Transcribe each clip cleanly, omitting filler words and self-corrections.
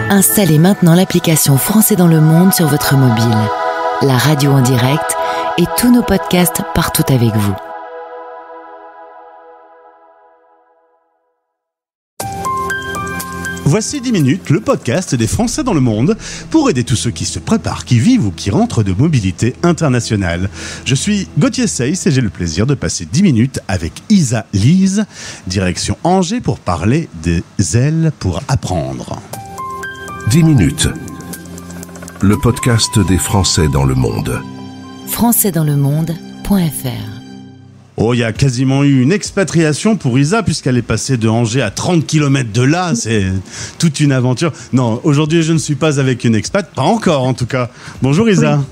Installez maintenant l'application Français dans le monde sur votre mobile. La radio en direct et tous nos podcasts partout avec vous. Voici 10 minutes, le podcast des Français dans le monde pour aider tous ceux qui se préparent, qui vivent ou qui rentrent de mobilité internationale. Je suis Gauthier Seyss et j'ai le plaisir de passer 10 minutes avec Isa Lise, direction Angers pour parler des ailes pour apprendre. 10 minutes, le podcast des Français dans le monde. Françaisdanslemonde.fr. Oh, il y a quasiment eu une expatriation pour Isa puisqu'elle est passée de Angers à 30 km de là. C'est toute une aventure. Non, aujourd'hui, je ne suis pas avec une expat. Pas encore, en tout cas. Bonjour Isa. Oui.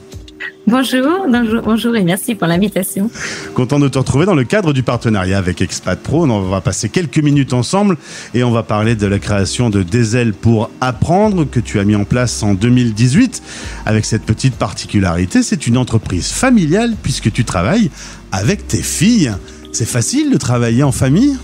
Bonjour et merci pour l'invitation. Content de te retrouver dans le cadre du partenariat avec Expat Pro. On va passer quelques minutes ensemble et on va parler de la création de Des ailes pour apprendre que tu as mis en place en 2018. Avec cette petite particularité, c'est une entreprise familiale puisque tu travailles avec tes filles. C'est facile de travailler en famille ?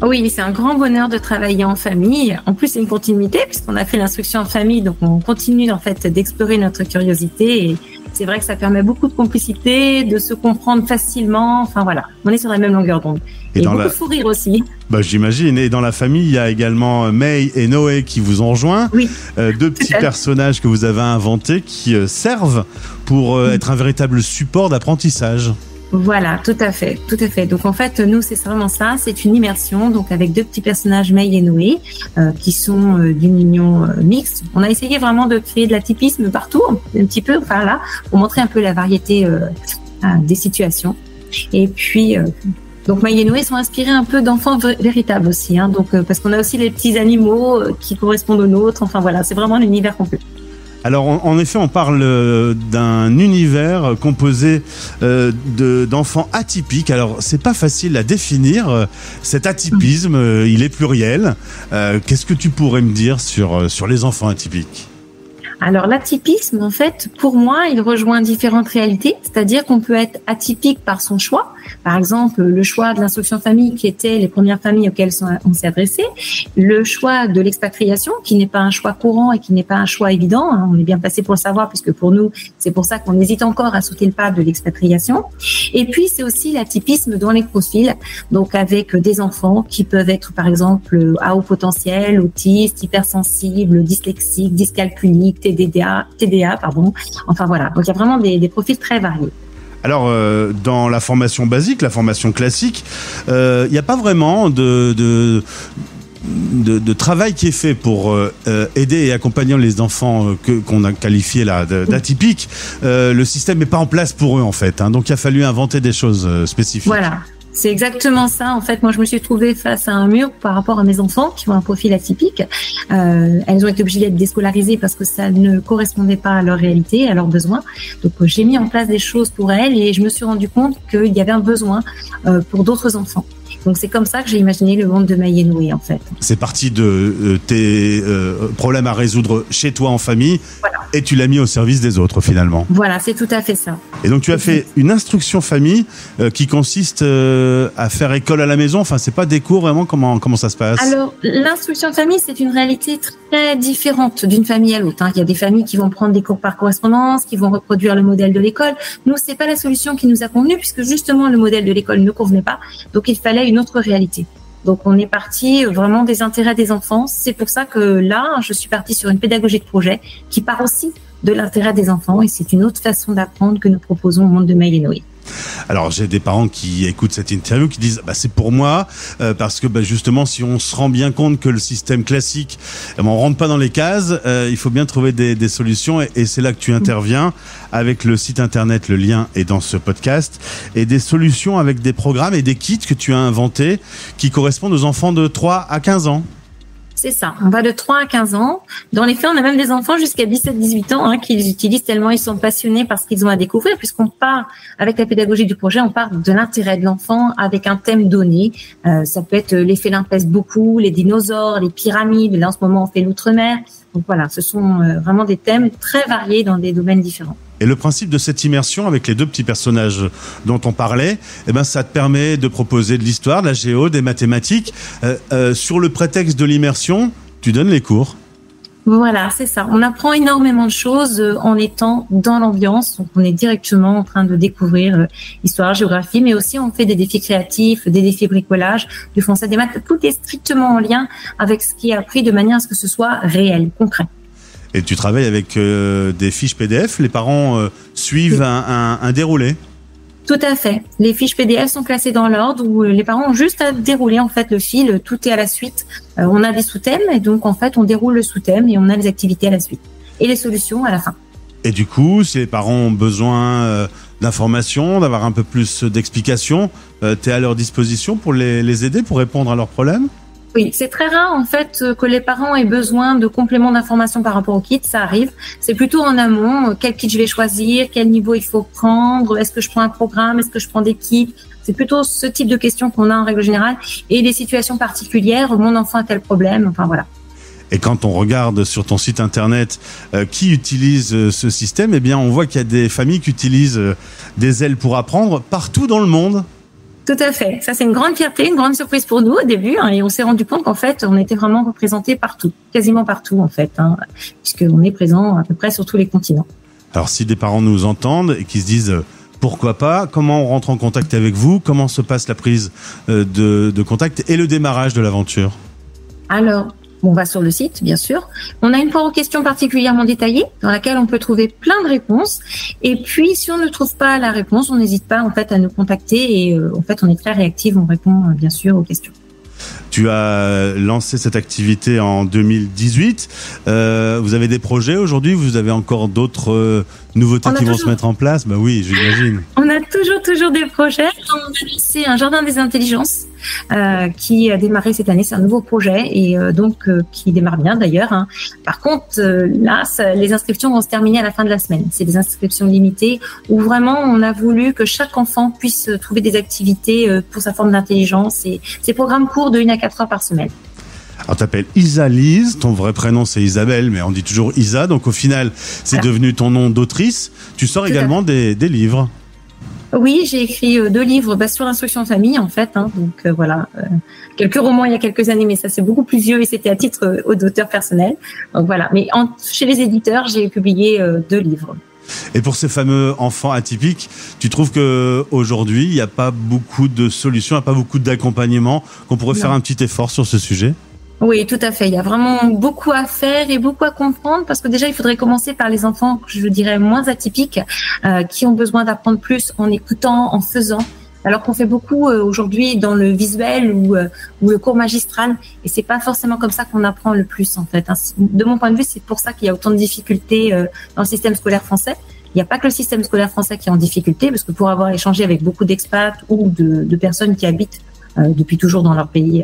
Oui, c'est un grand bonheur de travailler en famille. En plus, c'est une continuité puisqu'on a fait l'instruction en famille, donc on continue en fait d'explorer notre curiosité. Et c'est vrai que ça permet beaucoup de complicité, de se comprendre facilement. Enfin voilà, on est sur la même longueur d'onde. Et beaucoup de fou rire aussi. J'imagine. Et dans la famille, il y a également May et Noé qui vous ont rejoints. Oui. Deux petits personnages que vous avez inventés qui servent pour être un véritable support d'apprentissage. Voilà, tout à fait. Donc en fait, nous, c'est vraiment ça, c'est une immersion, donc avec deux petits personnages, May et Noé, qui sont d'une union mixte. On a essayé vraiment de créer de l'atypisme partout, un petit peu, enfin là, pour montrer un peu la variété des situations. Et puis, donc May et Noé sont inspirés un peu d'enfants véritables aussi, donc parce qu'on a aussi les petits animaux qui correspondent aux nôtres. Enfin voilà, c'est vraiment l'univers complet. Alors, en effet, on parle d'un univers composé d'enfants atypiques. Alors, c'est pas facile à définir. Cet atypisme, il est pluriel. Qu'est-ce que tu pourrais me dire sur les enfants atypiques ? Alors, l'atypisme, en fait, pour moi, il rejoint différentes réalités. C'est-à-dire qu'on peut être atypique par son choix. Par exemple, le choix de l'instruction famille qui était les premières familles auxquelles on s'est adressé. Le choix de l'expatriation qui n'est pas un choix courant et qui n'est pas un choix évident. On est bien placé pour le savoir puisque pour nous, c'est pour ça qu'on hésite encore à sauter le pas de l'expatriation. Et puis, c'est aussi l'atypisme dans les profils. Donc, avec des enfants qui peuvent être, par exemple, à haut potentiel, autistes, hypersensibles, dyslexiques, dyscalculiques, TDA, enfin voilà. Donc il y a vraiment des profils très variés. Alors dans la formation basique, la formation classique, il n'y a pas vraiment de travail qui est fait pour aider et accompagner les enfants qu'on a qualifiés là d'atypiques. Le système n'est pas en place pour eux en fait. Donc il a fallu inventer des choses spécifiques. Voilà. C'est exactement ça. En fait, moi, je me suis trouvée face à un mur par rapport à mes enfants qui ont un profil atypique. Elles ont été obligées d'être déscolarisées parce que ça ne correspondait pas à leur réalité, à leurs besoins. Donc, j'ai mis en place des choses pour elles et je me suis rendu compte qu'il y avait un besoin pour d'autres enfants. Donc, c'est comme ça que j'ai imaginé le monde de May et Noé, en fait. C'est parti de tes problèmes à résoudre chez toi en famille, voilà. Et tu l'as mis au service des autres, finalement. Voilà, c'est tout à fait ça. Et donc, tu as fait une instruction famille qui consiste à faire école à la maison. Enfin, c'est pas des cours, vraiment, comment ça se passe ? Alors, l'instruction famille, c'est une réalité très différente d'une famille à l'autre. Il y a des familles qui vont prendre des cours par correspondance, qui vont reproduire le modèle de l'école. Nous, c'est pas la solution qui nous a convenu, puisque justement, le modèle de l'école ne convenait pas. Donc, il fallait une autre réalité. Donc, on est parti vraiment des intérêts des enfants. C'est pour ça que là, je suis partie sur une pédagogie de projet qui part aussi de l'intérêt des enfants. Et c'est une autre façon d'apprendre que nous proposons au monde de May et Noé. Alors j'ai des parents qui écoutent cette interview qui disent c'est pour moi parce que justement si on se rend bien compte que le système classique on rentre pas dans les cases, il faut bien trouver des solutions et c'est là que tu interviens avec le site internet, le lien est dans ce podcast, et des solutions avec des programmes et des kits que tu as inventés qui correspondent aux enfants de 3 à 15 ans. C'est ça, on va de 3 à 15 ans. Dans les faits, on a même des enfants jusqu'à 17-18 ans qui les utilisent tellement ils sont passionnés par ce qu'ils ont à découvrir, puisqu'on part, avec la pédagogie du projet, on part de l'intérêt de l'enfant avec un thème donné. Ça peut être les félins pèsent beaucoup, les dinosaures, les pyramides. Là, en ce moment, on fait l'outre-mer. Donc voilà, ce sont vraiment des thèmes très variés dans des domaines différents. Et le principe de cette immersion avec les deux petits personnages dont on parlait, ça te permet de proposer de l'histoire, de la géo, des mathématiques. Sur le prétexte de l'immersion, tu donnes les cours. Voilà, c'est ça. On apprend énormément de choses en étant dans l'ambiance. Donc, on est directement en train de découvrir histoire, géographie, mais aussi on fait des défis créatifs, des défis bricolage, du français, des maths. Tout est strictement en lien avec ce qui est appris de manière à ce que ce soit réel, concret. Et tu travailles avec des fiches PDF. Les parents suivent un déroulé. Tout à fait. Les fiches PDF sont classées dans l'ordre où les parents ont juste à dérouler en fait le fil. Tout est à la suite. On a des sous-thèmes et donc en fait on déroule le sous-thème et on a les activités à la suite et les solutions à la fin. Et du coup, si les parents ont besoin d'informations, d'avoir un peu plus d'explications, tu es à leur disposition pour les aider, pour répondre à leurs problèmes ? Oui, c'est très rare en fait que les parents aient besoin de compléments d'information par rapport au kit, ça arrive. C'est plutôt en amont, quel kit je vais choisir, quel niveau il faut prendre, est-ce que je prends un programme, est-ce que je prends des kits. C'est plutôt ce type de questions qu'on a en règle générale et des situations particulières, mon enfant a tel problème, enfin voilà. Et quand on regarde sur ton site internet qui utilise ce système, eh bien on voit qu'il y a des familles qui utilisent des ailes pour apprendre partout dans le monde. Tout à fait. Ça, c'est une grande fierté, une grande surprise pour nous au début. Et on s'est rendu compte qu'en fait, on était vraiment représentés partout, quasiment partout en fait, puisqu'on est présent à peu près sur tous les continents. Alors, si des parents nous entendent et qui se disent pourquoi pas, comment on rentre en contact avec vous, comment se passe la prise de contact et le démarrage de l'aventure ? Alors, on va sur le site, bien sûr. On a une foire aux questions particulièrement détaillée dans laquelle on peut trouver plein de réponses. Et puis, si on ne trouve pas la réponse, on n'hésite pas en fait à nous contacter. Et en fait, on est très réactifs. On répond bien sûr aux questions. Tu as lancé cette activité en 2018. Vous avez des projets aujourd'hui ? Vous avez encore d'autres nouveautés qui vont se mettre en place ? Bah oui, j'imagine. On a toujours des projets. On a lancé un jardin des intelligences qui a démarré cette année. C'est un nouveau projet et donc qui démarre bien d'ailleurs. Par contre, là, les inscriptions vont se terminer à la fin de la semaine. C'est des inscriptions limitées où vraiment on a voulu que chaque enfant puisse trouver des activités pour sa forme d'intelligence. Et ces programmes courts de 1 à 4 heures par semaine. Alors, tu t'appelles Isa-Lise, ton vrai prénom c'est Isabelle, mais on dit toujours Isa, donc au final, c'est devenu ton nom d'autrice. Tu sors également des livres. Oui, j'ai écrit 2 livres sur l'instruction en famille, en fait. Donc voilà, quelques romans il y a quelques années, mais ça c'est beaucoup plus vieux et c'était à titre d'auteur personnel. Donc voilà, mais chez les éditeurs, j'ai publié 2 livres. Et pour ces fameux enfants atypiques, tu trouves qu'aujourd'hui, il n'y a pas beaucoup de solutions, il n'y a pas beaucoup d'accompagnement, qu'on pourrait faire un petit effort sur ce sujet ? Oui, tout à fait. Il y a vraiment beaucoup à faire et beaucoup à comprendre parce que déjà, il faudrait commencer par les enfants, je dirais, moins atypiques, qui ont besoin d'apprendre plus en écoutant, en faisant. Alors qu'on fait beaucoup aujourd'hui dans le visuel ou le cours magistral et c'est pas forcément comme ça qu'on apprend le plus en fait. De mon point de vue, c'est pour ça qu'il y a autant de difficultés dans le système scolaire français. Il n'y a pas que le système scolaire français qui est en difficulté parce que pour avoir échangé avec beaucoup d'expats ou de personnes qui habitent depuis toujours dans leur pays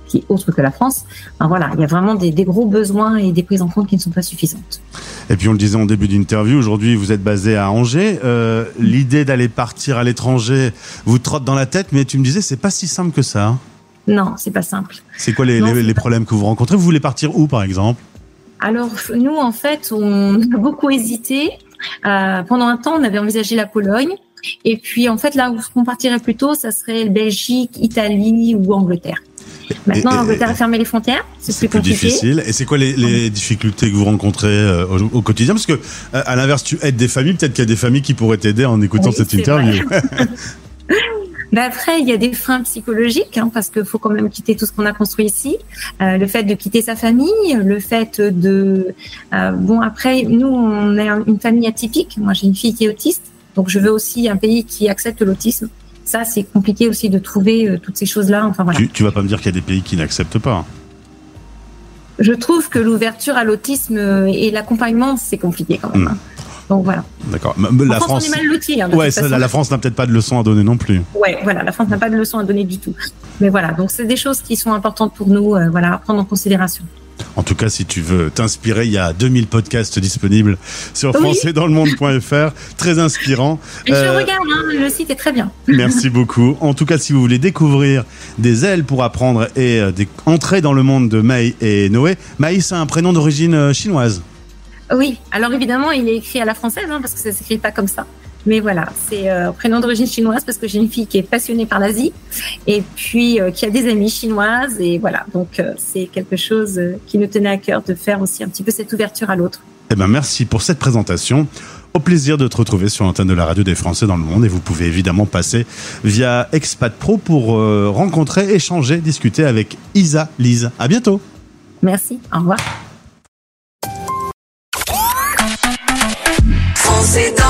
qui est autre que la France, voilà, il y a vraiment des gros besoins et des prises en compte qui ne sont pas suffisantes. Et puis on le disait en début d'interview, aujourd'hui vous êtes basé à Angers. L'idée d'aller partir à l'étranger vous trotte dans la tête, mais tu me disais c'est pas si simple que ça. Non, c'est pas simple. C'est quoi les problèmes que vous rencontrez ? Vous voulez partir où par exemple ? Alors nous en fait on a beaucoup hésité. Pendant un temps on avait envisagé la Pologne. Et puis en fait là où on partirait plutôt, ça serait Belgique, Italie ou Angleterre. Maintenant, l'Angleterre a fermé les frontières, c'est plus compliqué. Difficile. Et c'est quoi les difficultés que vous rencontrez au quotidien ? Parce que, à l'inverse, tu aides des familles, peut-être qu'il y a des familles qui pourraient t'aider en écoutant cette interview. Après, il y a des freins psychologiques, parce qu'il faut quand même quitter tout ce qu'on a construit ici. Le fait de quitter sa famille, le fait de... après, nous, on est une famille atypique. Moi, j'ai une fille qui est autiste, donc je veux aussi un pays qui accepte l'autisme. Ça, c'est compliqué aussi de trouver toutes ces choses-là. Enfin, voilà. Tu vas pas me dire qu'il y a des pays qui n'acceptent pas. Je trouve que l'ouverture à l'autisme et l'accompagnement, c'est compliqué quand même. Donc voilà. D'accord. La France, on est mal lotis. La France n'a peut-être pas de leçons à donner non plus. Ouais, voilà. La France n'a pas de leçons à donner du tout. Mais voilà, donc c'est des choses qui sont importantes pour nous, à prendre en considération. En tout cas, si tu veux t'inspirer, il y a 2000 podcasts disponibles sur françaisdanslemonde.fr. Très inspirant. Je regarde, le site est très bien. Merci beaucoup. En tout cas, si vous voulez découvrir des ailes pour apprendre et entrer dans le monde de Mei et Noé, Mei, c'est un prénom d'origine chinoise. Oui, alors évidemment, il est écrit à la française, parce que ça ne s'écrit pas comme ça. Mais voilà, c'est prénom d'origine chinoise parce que j'ai une fille qui est passionnée par l'Asie et puis qui a des amies chinoises. Et voilà, donc c'est quelque chose qui nous tenait à cœur de faire aussi un petit peu cette ouverture à l'autre. Eh ben, merci pour cette présentation. Au plaisir de te retrouver sur l'antenne de la radio des Français dans le monde. Et vous pouvez évidemment passer via Expat Pro pour rencontrer, échanger, discuter avec Isa Lise. À bientôt. Merci, au revoir. Français dans